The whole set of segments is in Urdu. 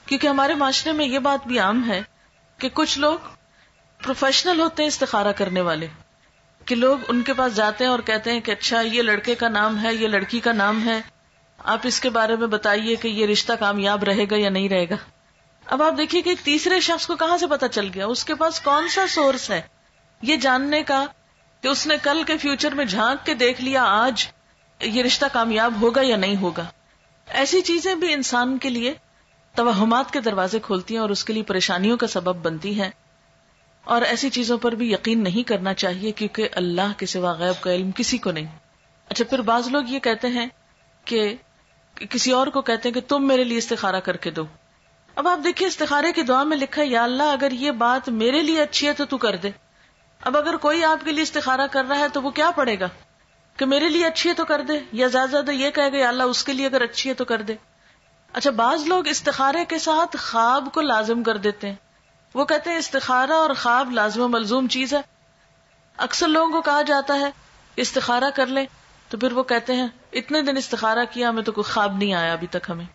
کیونکہ ہمارے معاشرے میں یہ بات بھی عام ہے کہ کچھ لوگ پروفیشنل ہوتے ہیں استخارہ کرنے والے، کہ لوگ ان کے پاس جاتے ہیں اور کہتے ہیں کہ اچھا یہ لڑکے کا نام ہے، یہ لڑکی کا نام ہے، آپ اس کے بارے میں بتائیے کہ یہ رشتہ کامیاب رہے گا یا نہیں رہے گا. اب آپ دیکھیے کہ تیسرے شخص کو کہاں سے پتا چل گیا، اس کے پاس کون سا سورس ہے یہ جاننے کا کہ اس نے کل کے فیوچر میں جھانک کے دیکھ لیا آج یہ رشتہ کامیاب ہوگا یا نہیں ہوگا. ایسی چیزیں بھی انسان کے لیے توہمات کے دروازے کھولتی ہیں اور اس کے لیے پریشانیوں کا سبب بنتی ہیں، اور ایسی چیزوں پر بھی یقین نہیں کرنا چاہیے کیونکہ اللہ کے سوا غیب کا علم کسی کو نہیں. اچھا، پھر بعض لوگ یہ کہتے ہیں کہ کسی اور کو کہتے ہیں کہ تم میرے لیے استخارہ کر کے دو. اب آپ دیکھیے استخارے کی دعا میں لکھا ہے یا اللہ اگر یہ بات میرے لیے اچھی ہے تو تو کر دے. اب اگر کوئی آپ کے لیے استخارہ کر رہا ہے تو وہ کیا پڑھے گا کہ میرے لیے اچھی ہے تو کر دے، یا زیادہ زیادہ یہ کہے گا یا اللہ اس کے لیے اگر اچھی ہے تو کر دے. اچھا، بعض لوگ استخارے کے ساتھ خواب کو لازم کر دیتے ہیں. وہ کہتے ہیں استخارہ اور خواب لازم و ملزوم چیز ہے. اکثر لوگوں کو کہا جاتا ہے استخارہ کر لیں تو پھر وہ کہتے ہیں اتنے دن استخارہ کیا ہمیں تو کوئی خواب نہیں آیا ابھی تک. ہمیں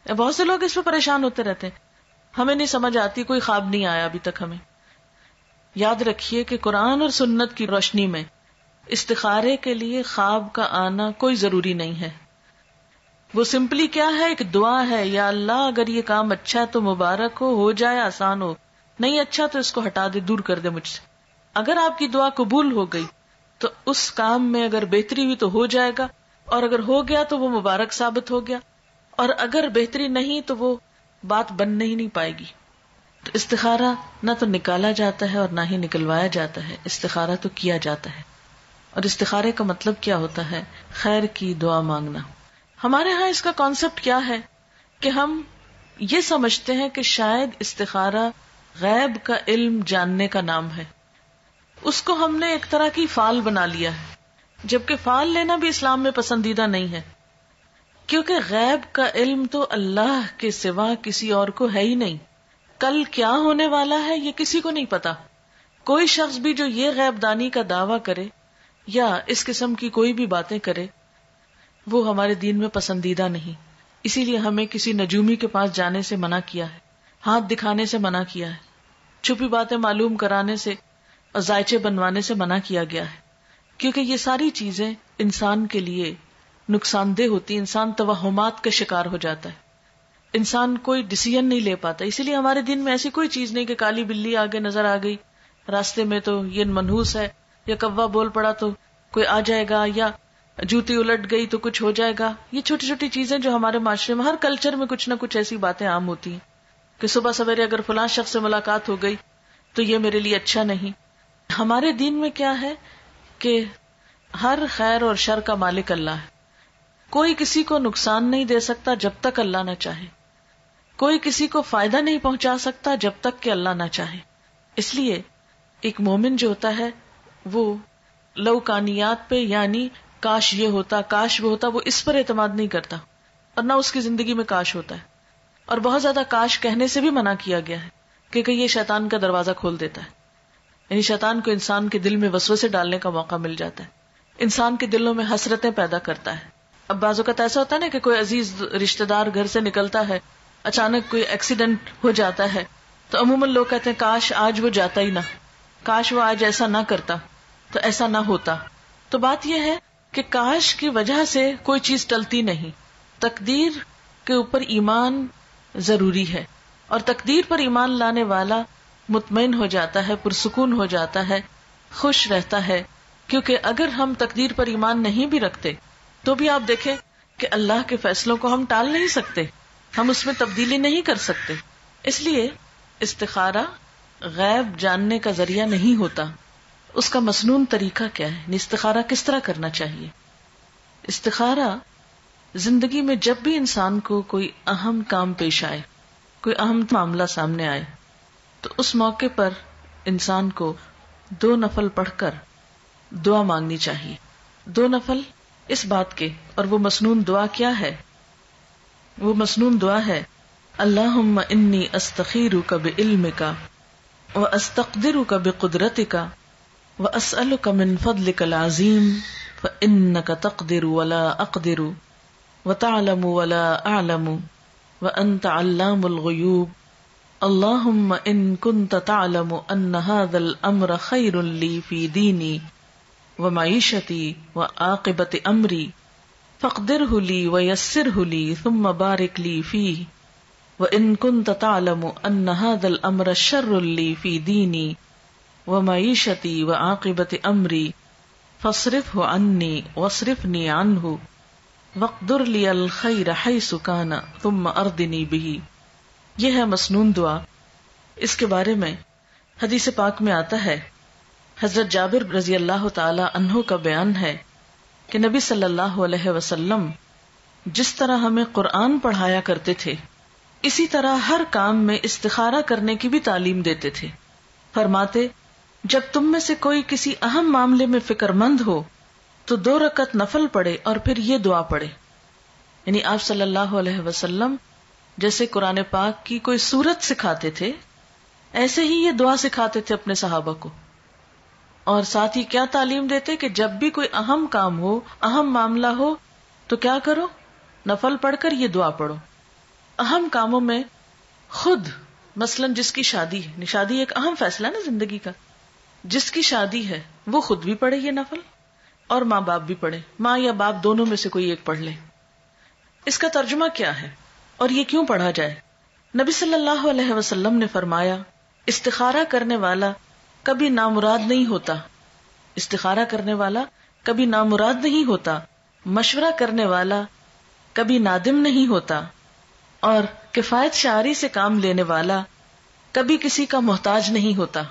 بہت سے لوگ اس پہ پریشان ہوتے رہتے ہیں، ہمیں نہیں سمجھ آتی، کوئی خواب نہیں آیا ابھی تک ہمیں. یاد رکھیے کہ قرآن اور سنت کی روشنی میں استخارے کے لیے خواب کا آنا کوئی ضروری نہیں ہے. وہ سمپلی کیا ہے، ایک دعا ہے، یا اللہ اگر یہ کام اچھا ہے تو مبارک ہو جائے، آسان ہو، نہیں اچھا تو اس کو ہٹا دے، دور کر دے مجھ سے. اگر آپ کی دعا قبول ہو گئی تو اس کام میں اگر بہتری ہوئی تو ہو جائے گا، اور اگر ہو گیا تو وہ مبارک ثابت ہو گیا، اور اگر بہتری نہیں تو وہ بات بن ہی نہیں پائے گی. تو استخارہ نہ تو نکالا جاتا ہے اور نہ ہی نکلوایا جاتا ہے، استخارہ تو کیا جاتا ہے. اور استخارے کا مطلب کیا ہوتا ہے؟ خیر کی دعا مانگنا. ہمارے ہاں اس کا کانسیپٹ کیا ہے کہ ہم یہ سمجھتے ہیں کہ شاید استخارہ غیب کا علم جاننے کا نام ہے. اس کو ہم نے ایک طرح کی فال بنا لیا ہے، جبکہ فال لینا بھی اسلام میں پسندیدہ نہیں ہے، کیونکہ غیب کا علم تو اللہ کے سوا کسی اور کو ہے ہی نہیں. کل کیا ہونے والا ہے یہ کسی کو نہیں پتا. کوئی شخص بھی جو یہ غیب دانی کا دعویٰ کرے یا اس قسم کی کوئی بھی باتیں کرے وہ ہمارے دین میں پسندیدہ نہیں. اسی لیے ہمیں کسی نجومی کے پاس جانے سے منع کیا ہے، ہاتھ دکھانے سے منع کیا ہے، چھپی باتیں معلوم کرانے سے اور ذائچے بنوانے سے منع کیا گیا ہے، کیونکہ یہ ساری چیزیں انسان کے لیے نقصان دہ ہوتی. انسان توہمات کا شکار ہو جاتا ہے، انسان کوئی ڈیسیژن نہیں لے پاتا. اسی لیے ہمارے دین میں ایسی کوئی چیز نہیں کہ کالی بلی آگے نظر آ گئی راستے میں تو یہ منحوس ہے، یا کوا بول پڑا تو کوئی آ جائے گا، یا جوتی الٹ گئی تو کچھ ہو جائے گا. یہ چھوٹی چھوٹی چیزیں جو ہمارے معاشرے میں ہر کلچر میں کچھ نہ کچھ ایسی باتیں عام ہوتی ہیں کہ صبح سویرے اگر فلاں شخص سے ملاقات ہو گئی تو یہ میرے لیے اچھا نہیں. ہمارے دین میں کیا ہے کہ ہر خیر اور شر کا مالک اللہ ہے. کوئی کسی کو نقصان نہیں دے سکتا جب تک اللہ نہ چاہے، کوئی کسی کو فائدہ نہیں پہنچا سکتا جب تک کہ اللہ نہ چاہے. اس لیے ایک مومن جو ہوتا ہے وہ لوکانیات پہ، یعنی کاش یہ ہوتا، کاش وہ ہوتا، وہ اس پر اعتماد نہیں کرتا، اور نہ اس کی زندگی میں کاش ہوتا ہے. اور بہت زیادہ کاش کہنے سے بھی منع کیا گیا ہے کیونکہ یہ شیطان کا دروازہ کھول دیتا ہے. یعنی شیطان کو انسان کے دل میں وسوسے ڈالنے کا موقع مل جاتا ہے، انسان کے دلوں میں حسرتیں پیدا کرتا ہے. اب بعض اوقات ایسا ہوتا ہے نا کہ کوئی عزیز رشتہ دار گھر سے نکلتا ہے، اچانک کوئی ایکسیڈنٹ ہو جاتا ہے تو عموماً لوگ کہتے ہیں کاش آج وہ جاتا ہی نہ، کاش وہ آج ایسا نہ کرتا تو ایسا نہ ہوتا. تو بات یہ ہے کہ کاش کی وجہ سے کوئی چیز ٹلتی نہیں. تقدیر کے اوپر ایمان ضروری ہے، اور تقدیر پر ایمان لانے والا مطمئن ہو جاتا ہے، پرسکون ہو جاتا ہے، خوش رہتا ہے. کیونکہ اگر ہم تقدیر پر ایمان نہیں بھی رکھتے تو بھی آپ دیکھیں کہ اللہ کے فیصلوں کو ہم ٹال نہیں سکتے، ہم اس میں تبدیلی نہیں کر سکتے. اس لیے استخارہ غیب جاننے کا ذریعہ نہیں ہوتا. اس کا مسنون طریقہ کیا ہے؟ استخارہ کس طرح کرنا چاہیے؟ استخارہ زندگی میں جب بھی انسان کو کوئی اہم کام پیش آئے، کوئی اہم معاملہ سامنے آئے، تو اس موقع پر انسان کو 2 نفل پڑھ کر دعا مانگنی چاہیے. 2 نفل اس بات کے، اور وہ مسنون دعا کیا ہے؟ وہ مسنون دعا ہے اللہم انی استخیرک بعلمک واستقدرک بقدرتک واسألک من فضلک العظیم فانک تقدر ولا اقدر وتعلم ولا اعلم وأنت علام الغیوب اللہم ان کنت تعلم ان هذا الامر خیر لی فی دینی ومعیشتی وعاقبت امری فاقدرہ لی ویسرہ لی ثم بارک لی فیہ وَإِن كُنْتَ تَعْلَمُ أَنَّ هَذَا الْأَمْرَ شَرٌّ لِّي فِي دِينِي وَمَعِيشَتِي وَعَاقِبَةِ أَمْرِي فَاصْرِفْهُ عَنِّي وَاصْرِفْنِي عَنْهُ وَاقْدُرْ لِيَ الْخَيْرَ حَيْثُ كَانَ ثُمَّ أَرْضِنِي بِهِ۔ یہ ہے مسنون دعا۔ اس کے بارے میں حدیث پاک میں آتا ہے، حضرت جابر رضی اللہ تعالی عنہ کا بیان ہے کہ نبی صلی اللہ علیہ وسلم جس طرح ہمیں قرآن پڑھایا کرتے تھے اسی طرح ہر کام میں استخارہ کرنے کی بھی تعلیم دیتے تھے۔ فرماتے، جب تم میں سے کوئی کسی اہم معاملے میں فکر مند ہو تو 2 رکعت نفل پڑھے اور پھر یہ دعا پڑھے۔ یعنی آپ صلی اللہ علیہ وسلم جیسے قرآن پاک کی کوئی سورت سکھاتے تھے ایسے ہی یہ دعا سکھاتے تھے اپنے صحابہ کو، اور ساتھ ہی کیا تعلیم دیتے کہ جب بھی کوئی اہم کام ہو، اہم معاملہ ہو تو کیا کرو؟ نفل پڑھ کر یہ دعا پڑھو۔ اہم کاموں میں خود مثلا جس کی شادی ہے، شادی ایک اہم فیصلہ ہے نا زندگی کا، جس کی شادی ہے وہ خود بھی پڑھے یہ نفل اور ماں باپ بھی پڑھے، ماں یا باپ دونوں میں سے کوئی ایک پڑھ لے۔ اس کا ترجمہ کیا ہے اور یہ کیوں پڑھا جائے؟ نبی صلی اللہ علیہ وسلم نے فرمایا، استخارہ کرنے والا کبھی نامراد نہیں ہوتا، استخارہ کرنے والا کبھی نامراد نہیں ہوتا، مشورہ کرنے والا کبھی نادم نہیں ہوتا، اور کفایت شعاری سے کام لینے والا کبھی کسی کا محتاج نہیں ہوتا۔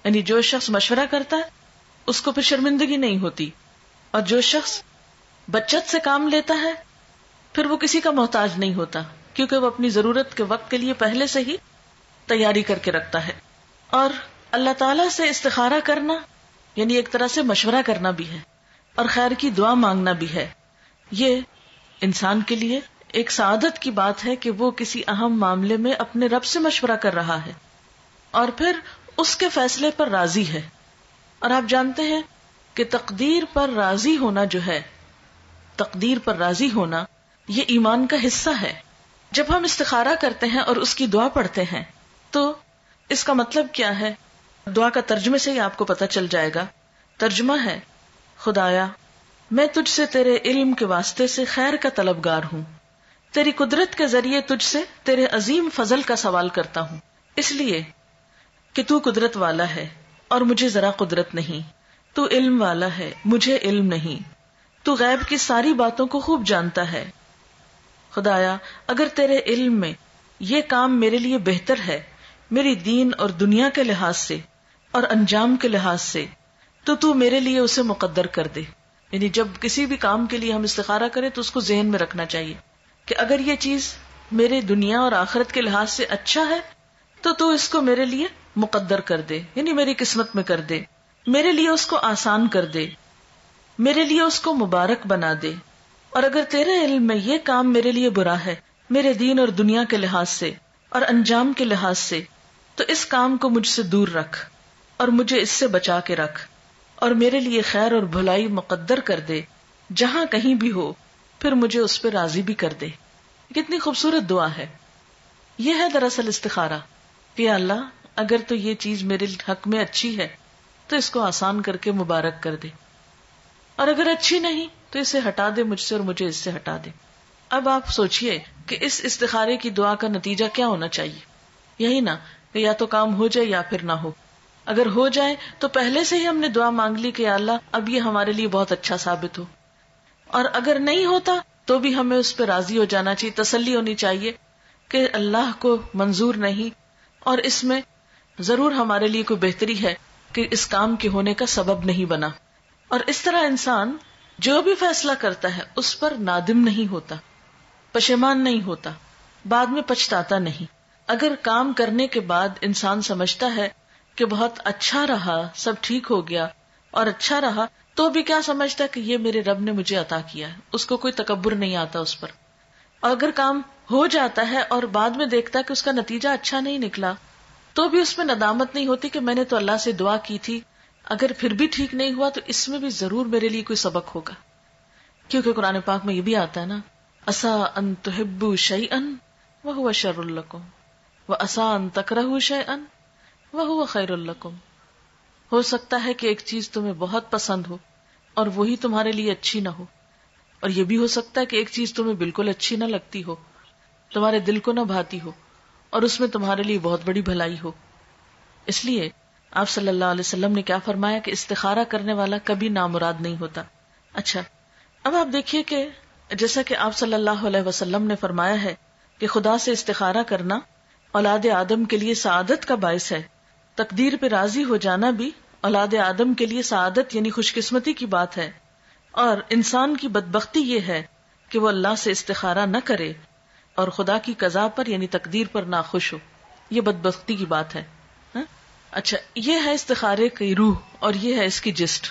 یعنی جو شخص مشورہ کرتا ہے اس کو پھر شرمندگی نہیں ہوتی، اور جو شخص بچت سے کام لیتا ہے پھر وہ کسی کا محتاج نہیں ہوتا، کیونکہ وہ اپنی ضرورت کے وقت کے لیے پہلے سے ہی تیاری کر کے رکھتا ہے۔ اور اللہ تعالیٰ سے استخارہ کرنا یعنی ایک طرح سے مشورہ کرنا بھی ہے اور خیر کی دعا مانگنا بھی ہے۔ یہ انسان کے لیے ایک سعادت کی بات ہے کہ وہ کسی اہم معاملے میں اپنے رب سے مشورہ کر رہا ہے اور پھر اس کے فیصلے پر راضی ہے۔ اور آپ جانتے ہیں کہ تقدیر پر راضی ہونا جو ہے، تقدیر پر راضی ہونا یہ ایمان کا حصہ ہے۔ جب ہم استخارہ کرتے ہیں اور اس کی دعا پڑھتے ہیں تو اس کا مطلب کیا ہے؟ دعا کا ترجمے سے ہی آپ کو پتہ چل جائے گا۔ ترجمہ ہے، خدایا میں تجھ سے تیرے علم کے واسطے سے خیر کا طلبگار ہوں، تیری قدرت کے ذریعے تجھ سے تیرے عظیم فضل کا سوال کرتا ہوں، اس لیے کہ تو قدرت والا ہے اور مجھے ذرا قدرت نہیں، تو علم والا ہے مجھے علم نہیں، تو غیب کی ساری باتوں کو خوب جانتا ہے۔ خدایا اگر تیرے علم میں یہ کام میرے لیے بہتر ہے میری دین اور دنیا کے لحاظ سے اور انجام کے لحاظ سے تو میرے لیے اسے مقدر کر دے۔ یعنی جب کسی بھی کام کے لیے ہم استخارہ کریں تو اس کو ذہن میں رکھنا چاہیے کہ اگر یہ چیز میرے دنیا اور آخرت کے لحاظ سے اچھا ہے تو اس کو میرے لیے مقدر کر دے، یعنی میری قسمت میں کر دے، میرے لیے اس کو آسان کر دے، میرے لیے اس کو مبارک بنا دے۔ اور اگر تیرے علم میں یہ کام میرے لیے برا ہے میرے دین اور دنیا کے لحاظ سے اور انجام کے لحاظ سے تو اس کام کو مجھ سے دور رکھ اور مجھے اس سے بچا کے رکھ، اور میرے لیے خیر اور بھلائی مقدر کر دے جہاں کہیں بھی ہو، پھر مجھے اس پہ راضی بھی کر دے۔ کتنی خوبصورت دعا ہے۔ یہ ہے دراصل استخارہ کہ اللہ اگر تو یہ چیز میرے حق میں اچھی ہے تو اس کو آسان کر کے مبارک کر دے، اور اگر اچھی نہیں تو اسے ہٹا دے مجھ سے اور مجھے اس سے ہٹا دے۔ اب آپ سوچئے کہ اس استخارے کی دعا کا نتیجہ کیا ہونا چاہیے؟ یہی نا کہ یا تو کام ہو جائے یا پھر نہ ہو۔ اگر ہو جائے تو پہلے سے ہی ہم نے دعا مانگ لی کہ یا اللہ اب یہ ہمارے لیے بہت اچھا ثابت ہو، اور اگر نہیں ہوتا تو بھی ہمیں اس پہ راضی ہو جانا چاہیے، تسلی ہونی چاہیے کہ اللہ کو منظور نہیں اور اس میں ضرور ہمارے لیے کوئی بہتری ہے کہ اس کام کے ہونے کا سبب نہیں بنا۔ اور اس طرح انسان جو بھی فیصلہ کرتا ہے اس پر نادم نہیں ہوتا، پشیمان نہیں ہوتا، بعد میں پچھتاتا نہیں۔ اگر کام کرنے کے بعد انسان سمجھتا ہے کہ بہت اچھا رہا، سب ٹھیک ہو گیا اور اچھا رہا، تو بھی کیا سمجھتا کہ یہ میرے رب نے مجھے عطا کیا ہے، اس کو کوئی تکبر نہیں آتا اس پر۔ اور اگر کام ہو جاتا ہے اور بعد میں دیکھتا کہ اس کا نتیجہ اچھا نہیں نکلا تو بھی اس میں ندامت نہیں ہوتی کہ میں نے تو اللہ سے دعا کی تھی، اگر پھر بھی ٹھیک نہیں ہوا تو اس میں بھی ضرور میرے لیے کوئی سبق ہوگا، کیونکہ قرآن پاک میں یہ بھی آتا ہے نا، عسیٰ ان تحبوا شیئا وہو شر لکم وعسى ان تکرہوا شیئا وہو خیر لکم. ہو سکتا ہے کہ ایک چیز تمہیں بہت پسند ہو اور وہی تمہارے لیے اچھی نہ ہو، اور یہ بھی ہو سکتا ہے کہ ایک چیز تمہیں بالکل اچھی نہ لگتی ہو، تمہارے دل کو نہ بھاتی ہو، اور اس میں تمہارے لیے بہت بڑی بھلائی ہو. اس لیے آپ صلی اللہ علیہ وسلم نے کیا فرمایا کہ استخارہ کرنے والا کبھی نامراد نہیں ہوتا. اچھا، اب آپ دیکھیے کہ جیسا کہ آپ صلی اللہ علیہ وسلم نے فرمایا ہے کہ خدا سے استخارہ کرنا اولاد آدم کے لیے سعادت کا باعث ہے. تقدیر پہ راضی ہو جانا بھی اولاد آدم کے لیے سعادت یعنی خوش قسمتی کی بات ہے، اور انسان کی بدبختی یہ ہے کہ وہ اللہ سے استخارہ نہ کرے اور خدا کی قضا پر یعنی تقدیر پر ناخوش ہو. یہ بدبختی کی بات ہے. اچھا، یہ ہے استخارے کی روح اور یہ ہے اس کی جسٹ.